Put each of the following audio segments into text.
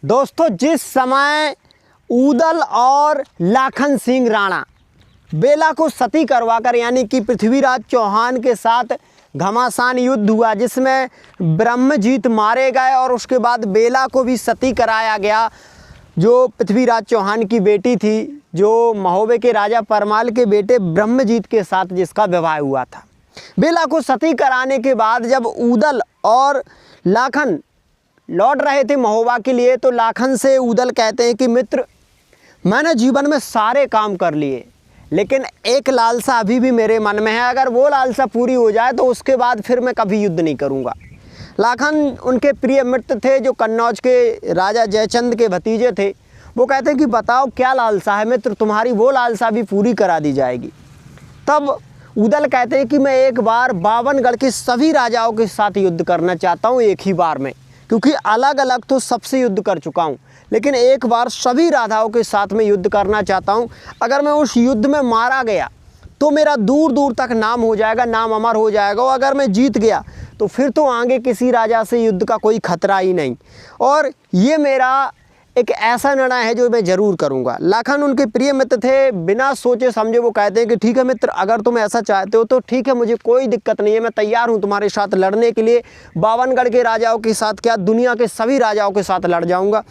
दोस्तों, जिस समय ऊदल और लाखन सिंह राणा बेला को सती करवाकर यानी कि पृथ्वीराज चौहान के साथ घमासान युद्ध हुआ, जिसमें ब्रह्मजीत मारे गए और उसके बाद बेला को भी सती कराया गया, जो पृथ्वीराज चौहान की बेटी थी, जो महोबे के राजा परमाल के बेटे ब्रह्मजीत के साथ जिसका विवाह हुआ था। बेला को सती कराने के बाद जब ऊदल और लाखन लौट रहे थे महोबा के लिए, तो लाखन से ऊदल कहते हैं कि मित्र, मैंने जीवन में सारे काम कर लिए, लेकिन एक लालसा अभी भी मेरे मन में है। अगर वो लालसा पूरी हो जाए तो उसके बाद फिर मैं कभी युद्ध नहीं करूँगा। लाखन उनके प्रिय मित्र थे, जो कन्नौज के राजा जयचंद के भतीजे थे। वो कहते हैं कि बताओ क्या लालसा है मित्र, तुम्हारी वो लालसा भी पूरी करा दी जाएगी। तब ऊदल कहते हैं कि मैं एक बार बावनगढ़ के सभी राजाओं के साथ युद्ध करना चाहता हूँ एक ही बार में, क्योंकि अलग अलग तो सबसे युद्ध कर चुका हूँ, लेकिन एक बार सभी राजाओं के साथ में युद्ध करना चाहता हूँ। अगर मैं उस युद्ध में मारा गया तो मेरा दूर दूर तक नाम हो जाएगा, नाम अमर हो जाएगा, और अगर मैं जीत गया तो फिर तो आगे किसी राजा से युद्ध का कोई खतरा ही नहीं, और ये मेरा एक ऐसा निर्णय है जो मैं ज़रूर करूँगा। लाखन उनके प्रिय मित्र थे, बिना सोचे समझे वो कहते हैं कि ठीक है मित्र, अगर तुम ऐसा चाहते हो तो ठीक है, मुझे कोई दिक्कत नहीं है, मैं तैयार हूँ तुम्हारे साथ लड़ने के लिए। बावनगढ़ के राजाओं के साथ क्या, दुनिया के सभी राजाओं के साथ लड़ जाऊँगा,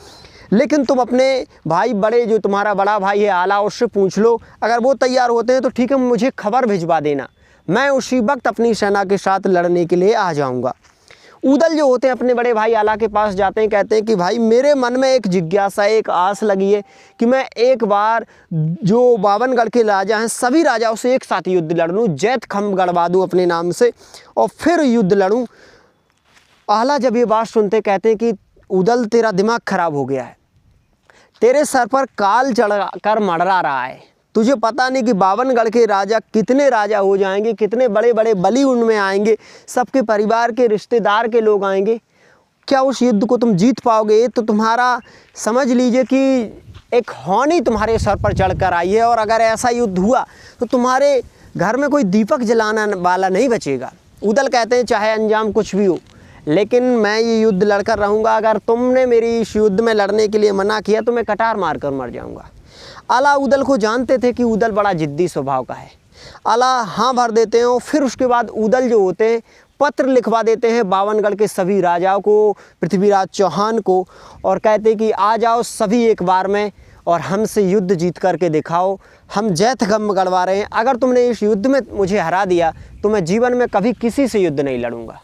लेकिन तुम अपने भाई बड़े, जो तुम्हारा बड़ा भाई है आला, उससे पूछ लो, अगर वो तैयार होते हैं तो ठीक है, मुझे खबर भिजवा देना, मैं उसी वक्त अपनी सेना के साथ लड़ने के लिए आ जाऊँगा। ऊदल जो होते हैं अपने बड़े भाई आला के पास जाते हैं, कहते हैं कि भाई मेरे मन में एक जिज्ञासा, एक आस लगी है कि मैं एक बार जो बावनगढ़ के राजा हैं सभी राजाओं से एक साथ युद्ध लड़ लूँ, जैत खम गढ़वा दूँ अपने नाम से और फिर युद्ध लड़ूँ। आला जब ये बात सुनते कहते हैं कि ऊदल, तेरा दिमाग खराब हो गया है, तेरे सर पर काल चढ़ कर मंडरा रहा है, तुझे पता नहीं कि बावनगढ़ के राजा कितने राजा हो जाएंगे, कितने बड़े बड़े बली उनमें आएंगे, सबके परिवार के रिश्तेदार के लोग आएंगे, क्या उस युद्ध को तुम जीत पाओगे? तो तुम्हारा समझ लीजिए कि एक हौनी तुम्हारे सर पर चढ़ कर आई है, और अगर ऐसा युद्ध हुआ तो तुम्हारे घर में कोई दीपक जलाना वाला नहीं बचेगा। ऊदल कहते हैं चाहे अंजाम कुछ भी हो, लेकिन मैं ये युद्ध लड़कर रहूँगा। अगर तुमने मेरी इस युद्ध में लड़ने के लिए मना किया तो मैं कटार मार कर मर जाऊँगा। आला ऊदल को जानते थे कि ऊदल बड़ा जिद्दी स्वभाव का है। आला हाँ भर देते हैं, और फिर उसके बाद ऊदल जो होते हैं पत्र लिखवा देते हैं बावनगढ़ के सभी राजाओं को, पृथ्वीराज चौहान को, और कहते हैं कि आ जाओ सभी एक बार में और हमसे युद्ध जीत करके दिखाओ, हम जैत खम गढ़वा रहे हैं। अगर तुमने इस युद्ध में मुझे हरा दिया तो मैं जीवन में कभी किसी से युद्ध नहीं लड़ूंगा।